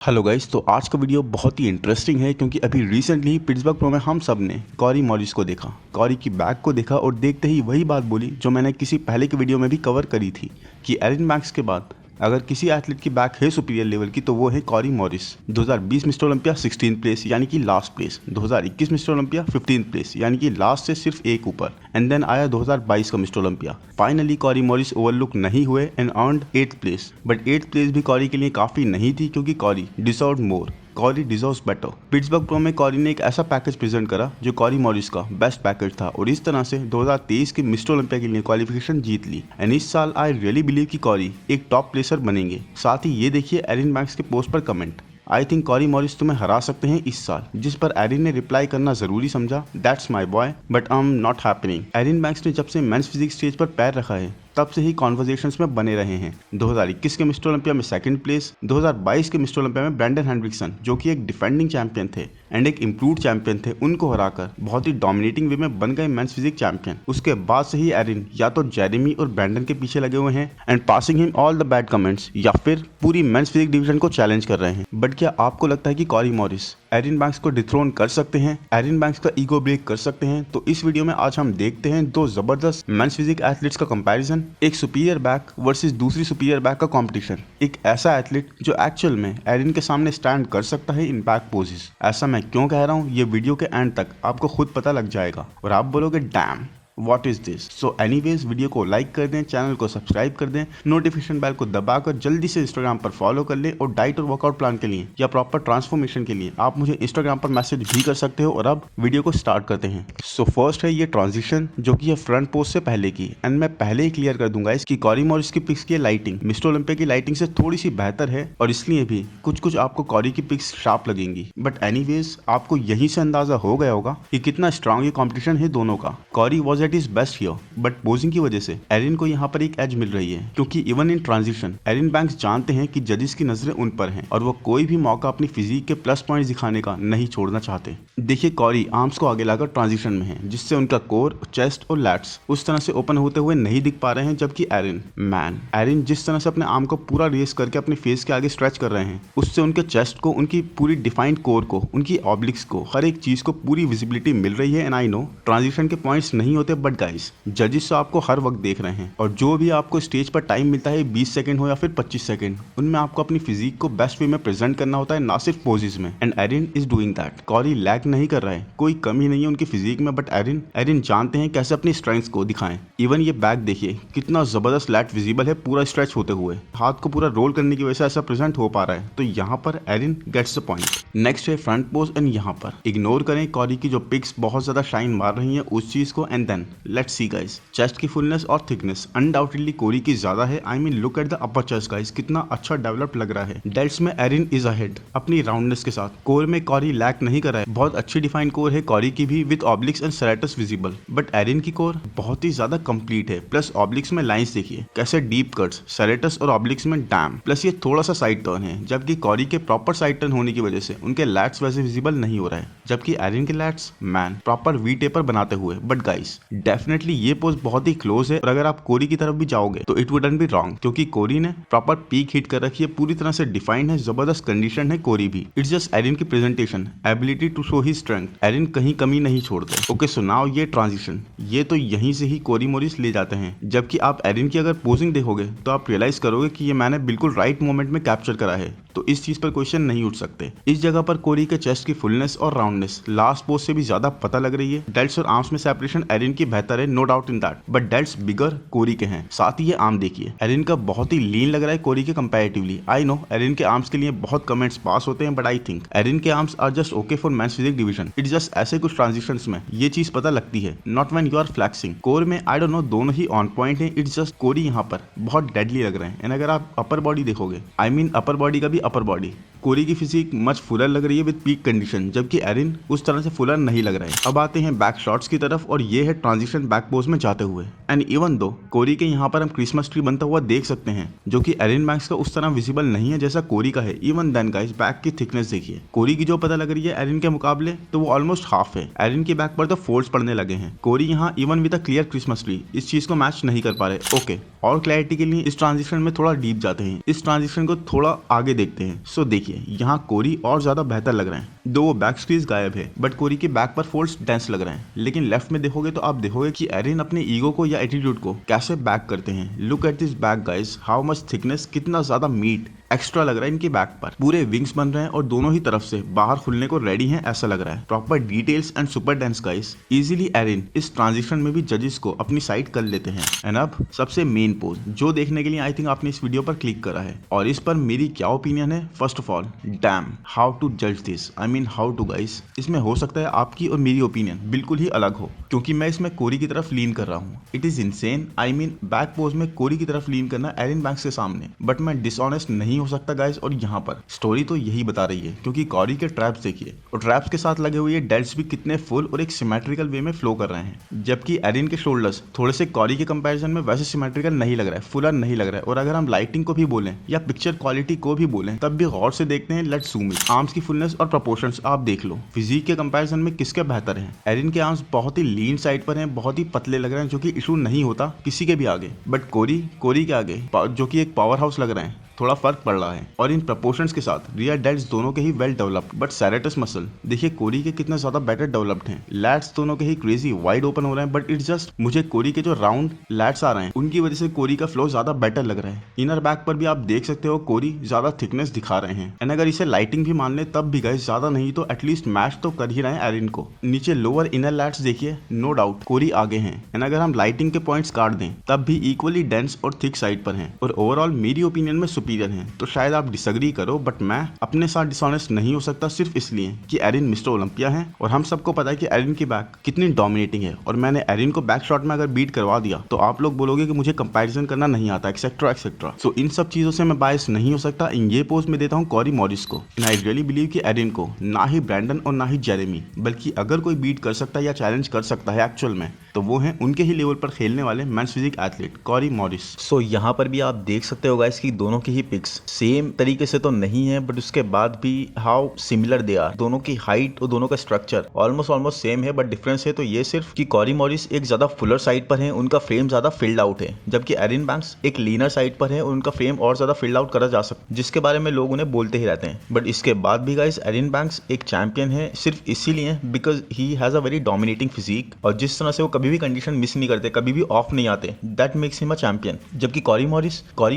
Hello guys, तो आज का वीडियो बहुत ही इंटरेस्टिंग है क्योंकि अभी रिसेंटली पिट्सबर्ग प्रो में हम सब ने कॉरी मॉरिस को देखा, कॉरी की बैक को देखा और देखते ही वही बात बोली जो मैंने किसी पहले के वीडियो में भी कवर करी थी कि एरन बैंक्स के बाद अगर किसी एथलीट की बैक है सुपीरियर लेवल की तो वो है Carry Morris. 2020 mister Olympia 16 place यानी कि last place, 2021 mister Olympia 15 place यानी कि लास्ट से सिर्फ एक ऊपर, एंड देन आया 2022 का mister Olympia. Finally Corey Morris overlook नहीं हुए and earned 8th place, but 8th place भी कॉरी के लिए काफ़ी नहीं थी क्योंकि Corey deserved more, Corey deserves better. Pittsburgh pro में कॉरी ने एक ऐसा पैकेज प्रेजेंट करा जो कॉरी मॉरिस का बेस्ट पैकेज था और इस तरह से 2023 के मिस्टर ओलंपिया के लिए क्वालिफिकेशन जीत ली। एंड इस साल आई रियली बिलीव कि कॉरी एक टॉप प्लेसर बनेंगे। साथ ही ये देखिए एरन बैंक्स के पोस्ट पर comment, I think Carry Morris तुम्हें हरा सकते हैं इस साल, जिस पर एरिन ने रिप्लाई करना जरूरी समझा, that's my boy but I am not happening. Erin Banks ने जब से मेंस फिजिक्स स्टेज पर पैर रखा है तब से ही कॉन्वर्जेशंस में बने रहे हैं। 2021 के मिस्टर ओलंपिया में सेकंड प्लेस, 2022 के मिस्टर ओलंपिया में ब्रैंडन हेनरिक्सन जो कि एक डिफेंडिंग चैंपियन थे एंड एक इम्प्रूव्ड चैंपियन थे, उनको हराकर बहुत ही डोमिनेटिंग वे में बन गए मेंस फिजिक्स चैंपियन। उसके बाद से ही एरिन या तो जेरेमी और ब्रैंडन के पीछे लगे हुए हैं and passing him all the bad comments, या फिर पूरी मेंस फिजिक्स डिवीजन को चैलेंज कर रहे हैं। बट क्या आपको लगता है कि कॉरी मॉरिस एरन बैंक्स को डिथ्रोन कर सकते हैं, एरन बैंक्स का ईगो ब्रेक कर सकते हैं? तो इस वीडियो में आज हम देखते हैं दो जबरदस्त मेंस फिजिक्स एथलीट्स का कंपैरिजन, एक सुपीरियर बैक वर्सेस दूसरी सुपीरियर बैक का कंपटीशन, एक ऐसा एथलीट जो एक्चुअल में एरन के सामने स्टैंड कर सकता है इन बैक पोजेस। ऐसा मैं क्यों कह रहा हूँ ये वीडियो के एंड तक आपको खुद पता लग जाएगा और आप बोलोगे dam what is this. So anyways video को लाइक कर दें, चैनल को सब्सक्राइब कर दें, नोटिफिकेशन बेल को दबाकर जल्दी से इंस्टाग्राम पर फॉलो कर लें और डाइट और वर्कआउट प्लान के लिए या प्रॉपर ट्रांसफॉर्मेशन के लिए आप मुझे इंस्टाग्राम पर मैसेज भी कर सकते हो। और अब वीडियो को स्टार्ट करते हैं। सो फर्स्ट है ये ट्रांजिशन जो कि है फ्रंट पोस्ट से पहले की, एंड मैं पहले ही क्लियर कर दूंगा इसकी कॉरी मॉरिस की पिक्स की लाइटिंग मिस्टर ओलंपिया की लाइटिंग से थोड़ी सी बेहतर है और इसलिए भी कुछ आपको कॉरी की पिक्स शार्प लगेंगी। बट एनीवेज आपको यहीं से अंदाजा हो गया होगा कि कितना स्ट्रांग ये कॉम्पिटिशन है दोनों का। Carry was at is best here but posing की वजह से एरन को यहाँ पर एक एज मिल रही है क्योंकि even in transition Erin Banks जानते हैं कि जजेस की नजरें उन पर हैं और वो कोई भी मौका अपनी फिजिक के प्लस पॉइंट्स दिखाने का नहीं छोड़ना चाहते। देखिए कॉरी आर्म्स को आगे लाकर ट्रांजिशन में है जिससे उनका कोर, चेस्ट और लैट्स उस तरह से ओपन होते हुए नहीं दिख पा रहे हैं, जबकि एरन जिस तरह से अपने आर्म को पूरा रेस करके अपने फेस के आगे स्ट्रेच कर रहे हैं उससे उनके चेस्ट को, उनकी पूरी डिफाइंड कोर को, उनकी ऑब्लिक्स को, हर एक चीज को पूरी विजिबिलिटी मिल रही है। एंड आई नो ट्रांजिशन के पॉइंट्स नहीं होते बट गाइस जजेस तो आपको हर वक्त देख रहे हैं और जो भी आपको स्टेज पर टाइम मिलता है 20 सेकंड हो या फिर 25 सेकंड, उनमें आपको अपनी फिजिक को बेस्ट वे में प्रेजेंट करना होता है, ना सिर्फ पोजेस में। And Erin is doing that. Corey lag नहीं कर रहा है, कोई कमी नहीं है उनकी फिजिक में, बट एरन जानते हैं कैसे अपनी स्ट्रेंथ्स को दिखाएं। इवन ये बैक देखिए कितना जबरदस्त लैट विजिबल है पूरा स्ट्रेच होते हुए, हाथ को पूरा रोल करने की वजह से ऐसा प्रेजेंट हो पा रहा है। तो यहाँ पर एरन गेट्स द पॉइंट। नेक्स्ट है फ्रंट पोज, एंड यहाँ पर इग्नोर करें कॉरी की जो पिक्स बहुत ज्यादा शाइन मार रही है उस चीज को, and then let's see guys chest की फुलनेस और थिकनेस अनडाउटेडली कोरी की ज्यादा है। I mean look at the upper chest guys, कितना अच्छा डेवलप लग रहा है। डेल्ट्स में एरन इज अहेड अपनी राउंडनेस के साथ। कोर में कॉरी लैक नहीं कर रहा है, बहुत अच्छी डिफाइंड कोर है कॉरी की भी with obliques and serratus visible, but Aaron की कोर बहुत ही ज्यादा कंप्लीट है। प्लस ऑब्लिक्स में लाइंस देखिए कैसे डीप कट्स, सेरेटस और ऑब्लिक्स में डैम, प्लस ये थोड़ा सा साइड टर्न है, जबकि कॉरी के प्रॉपर साइड टर्न होने की वजह से उनके लैट्स वैसे विजिबल नहीं हो रहा है, जबकि एरन के लैट्स प्रॉपर वी टेपर बनाते हुए। बट गाइस डेफिनेटली ये पोज बहुत ही क्लोज है और अगर आप कोरी की तरफ भी जाओगे तो इट वुडंट बी रॉन्ग क्योंकि कोरी ने प्रॉपर पीक हिट कर रखी है, पूरी तरह से डिफाइंड है, जबरदस्त कंडीशन है कोरी भी। इट्स जस्ट एरन की presentation ability to show he strength, Aaron कहीं कमी नहीं छोड़ते। ओके सो नाउ ये ट्रांजिशन ये तो यहीं से ही कोरी मॉरिस ले जाते हैं, जबकि आप एरन की अगर पोजिंग देखोगे तो आप रियलाइज करोगे कि ये मैंने बिल्कुल राइट मोमेंट में कैप्चर करा है, तो इस चीज पर क्वेश्चन नहीं उठ सकते। इस जगह पर कोरी के चेस्ट की फुलनेस और राउंडनेस लास्ट पोज से भी ज्यादा पता लग रही है। डेल्ट्स और आर्म्स में सेपरेशन एरन की बेहतर है, no doubt in that, but delts bigger Corey के हैं। साथ ही ये आर्म देखिए एरन का बहुत ही लीन लग रहा है कोरी के कंपैरेटिवली। आई नो एरन के आर्म्स के लिए बहुत कमेंट्स पास होते हैं, बट आई थिंक एरन के arms are just okay for men's physique division. It's just ऐसे कुछ ट्रांजिशंस में ये चीज पता लगती है, not when you are flexing. Core में आई डोंट नो दोनों ही ऑन पॉइंट है, इट्स जस्ट कोरी यहाँ पर बहुत डेडली लग रहे हैं। एंड अगर आप अपर बॉडी देखोगे, आई मीन अपर बॉडी का भी अपर बॉडी, कोरी की फिजिक मच फुलर लग रही है विद पीक कंडीशन, जबकि एरन उस तरह से फुलर नहीं लग रहा है। अब आते हैं बैक शॉट्स की तरफ और ये है ट्रांजिशन बैक पोज में जाते हुए। एंड इवन दो कोरी के यहाँ पर हम क्रिसमस ट्री बनता हुआ देख सकते हैं जो कि एरन बैंक्स का उस तरह विजिबल नहीं है जैसा कोरी का है। इवन देन गाइस बैक की थिकनेस देखिए, कोरी की जो पता लग रही है एरन के मुकाबले तो वो ऑलमोस्ट हाफ है। एरन की बैक पर तो फोल्ड्स पड़ने लगे हैं, कोरी यहाँ even with a clear Christmas tree इस चीज को मैच नहीं कर पा रहे। ओके और क्लैरिटी के लिए इस ट्रांजिशन में थोड़ा डीप जाते हैं, इस ट्रांजिशन को थोड़ा आगे देखते हैं। सो देखिए देखिए यहाँ कोरी और ज्यादा बेहतर लग रहे हैं। दो वो बैक स्क्रीज गायब है बट कोरी के बैक पर फोल्ड्स डेंस लग रहे हैं। लेकिन लेफ्ट में देखोगे तो आप देखोगे कि एरिन अपने ईगो को या एटीट्यूड को कैसे बैक करते हैं। Look at this back guys, how much thickness, कितना ज्यादा मीट एक्स्ट्रा लग रहा है इनके बैक पर। पूरे विंग्स बन रहे हैं और दोनों ही तरफ से बाहर खुलने को रेडी हैं ऐसा लग रहा है। Proper details and super dense guys. Easily Erin इस ट्रांजिशन में भी जजेस को अपनी साइड कर लेते हैं। एंड अब सबसे मेन पोज जो देखने के लिए आई थिंक आपने इस वीडियो पर क्लिक करा है और इस पर मेरी क्या ओपिनियन है। First of all damn, how to जज this, I mean how to guys. इसमें हो सकता है आपकी और मेरी ओपिनियन बिल्कुल ही अलग हो क्योंकि मैं इसमें कोरी की तरफ लीन कर रहा हूँ। It is insane, I mean back pose में कोरी की तरफ लीन करना एरिन बैंक्स के सामने। बट मैं डिसऑनेस्ट नहीं हो सकता गाइस और यहाँ पर स्टोरी तो यही बता रही है क्योंकि कोरी के ट्रैप्स देखिए और ट्रैप्स के साथ लगे हुए डेल्ट्स भी कितने फुल और एक सिमेट्रिकल वे में फ्लो कर रहे हैं। जबकि एरिन के शोल्डर्स थोड़े से कोरी के कंपैरिजन में वैसे सिमेट्रिकल नहीं लग रहा है, फुलर नहीं लग रहा है। और अगर हम लाइटिंग को भी बोलें या पिक्चर क्वालिटी को भी बोलें तब भी गौर से देखते हैं। Let's zoom in. आर्म्स की फुलनेस और प्रोपोर्शंस आप देख लो, फिजिक के कंपैरिजन में किसके बेहतर हैं। एरिन के आर्म्स बहुत ही लीन साइड पर हैं, बहुत ही पतले लग रहे हैं जो कि इशू नहीं होता किसी के भी आगे। बट कोरी के आगे जो कि एक पावर हाउस लग रहे हैं, थोड़ा फर्क पड़ रहा है। और इन प्रपोर्शंस के साथ रियर डेल्ट्स दोनों के ही well developed. But serratus muscle देखिए कोरी के कितने ज्यादा बेटर डेवलप्ड हैं। लैट्स दोनों के ही क्रेजी वाइड ओपन हो रहे हैं। बट इट्स जस्ट मुझे कोरी के जो राउंड लैट्स आ रहे हैं उनकी वजह से कोरी का फ्लो ज्यादा बेटर लग रहा है। इनर बैक पर भी आप देख सकते हो कोरी ज्यादा थिकनेस दिखा रहे हैं। एंड अगर इसे लाइटिंग भी मान ले तब भी गाइस ज्यादा नहीं तो एटलीस्ट मैच तो कर ही रहे हैं एरिन को। नीचे लोअर इनर लैट्स देखिए, नो डाउट कोरी आगे हैं। एंड अगर हम लाइटिंग के पॉइंट्स काट दें तब भी इक्वली डेंस और थिक साइड पर हैं और ओवरऑल मेरी ओपिनियन में सुपीरियर हैं। तो शायद आप डिसएग्री करो बट मैं अपने साथ डिसऑनेस्ट नहीं हो सकता सिर्फ इसलिए कि एरिन मिस्टर ओलंपिया है और हम सबको पता है कि एरिन की बैक कितनी डोमिनेटिंग है। और मैंने एरिन को बैक शॉट में अगर बीट करवा दिया तो आप लोग बोलोगे कि मुझे कंपैरिजन करना नहीं आता एक्सेट्रा एक्सेट्रा। सो इन सब चीजों से मैं बायस नहीं हो सकता। इन ये पोस्ट में देता हूँ कोरी मॉरिस को। एंड आई रियली बिलीव कि एरिन को ना ही ब्रैंडन और ना ही जेरेमी बल्कि अगर कोई बीट कर सकता है या चैलेंज कर सकता है एक्चुअल में तो वो है उनके ही लेवल पर खेलने वाले मेंस फिजिक एथलीट कोरी मॉरिस। सो यहाँ पर भी आप देख सकते हो गाइस कि दोनों की ही पिक्स सेम तरीके से तो नहीं है बट उसके बाद भी हाउ सिमिलर दे आर। दोनों की हाइट और दोनों का स्ट्रक्चर ऑलमोस्ट सेम है। बट डिफरेंस है तो ये सिर्फ कि कोरी मॉरिस एक ज्यादा फुलर साइड पर है, उनका फ्रेम ज्यादा फिल्ड आउट है, जबकि एरिन बैंक्स एक लीनर साइड पर है और उनका फ्रेम और ज्यादा फिल्ड आउट करा जा सकता है जिसके बारे में लोग उन्हें बोलते ही रहते हैं। बट इसके बाद भी गाइस एरिन बैंक्स एक चैंपियन है सिर्फ इसीलिए because he has a very dominating physique और जिस तरह से वो कभी भी कंडीशन मिस नहीं करते, कभी भी ऑफ नहीं आते, that makes him a champion. जबकि कोरी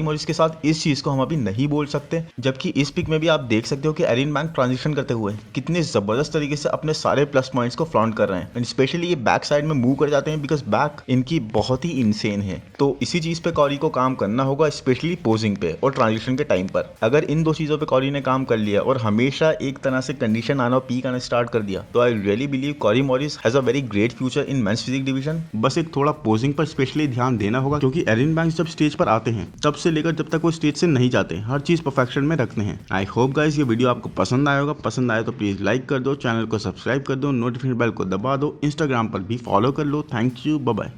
मॉरिस के साथ इस चीज को हम अभी नहीं बोल सकते। जबकि इस पिक में भी आप देख सकते हो कि एरिन बैंक ट्रांजिशन करते हुए कितने जबरदस्त तरीके से अपने सारे प्लस पॉइंट्स को फ्लॉन्ट कर रहे हैं। एंड स्पेशली ये बैक साइड में मूव कर जाते हैं बिकॉज बैक इनकी बहुत ही इनसेन है। तो इसी चीज पे कोरी को काम करना होगा, स्पेशली पोजिंग पे और ट्रांजिशन के टाइम पर। अगर इन दो चीजों पे कोरी ने काम कर लिया और हमेशा एक तरह से कंडीशन आना और पीक आना स्टार्ट कर दिया तो I really believe Corey Morris has a very great future in men's physique division. बस एक थोड़ा पोजिंग पर स्पेशली ध्यान देना होगा क्योंकि एरिन बैंक्स जब स्टेज पर आते हैं तब से लेकर जब तक वो स्टेज से नहीं जाते हर चीज परफेक्शन में रखते हैं। आई होप गाइस ये वीडियो आपको पसंद आया होगा। पसंद आया तो प्लीज लाइक कर दो, चैनल को सब्सक्राइब कर दो, नोटिफिकेशन बेल को दबा दो, इंस्टाग्राम पर भी फॉलो कर लो। Thank you, bye bye.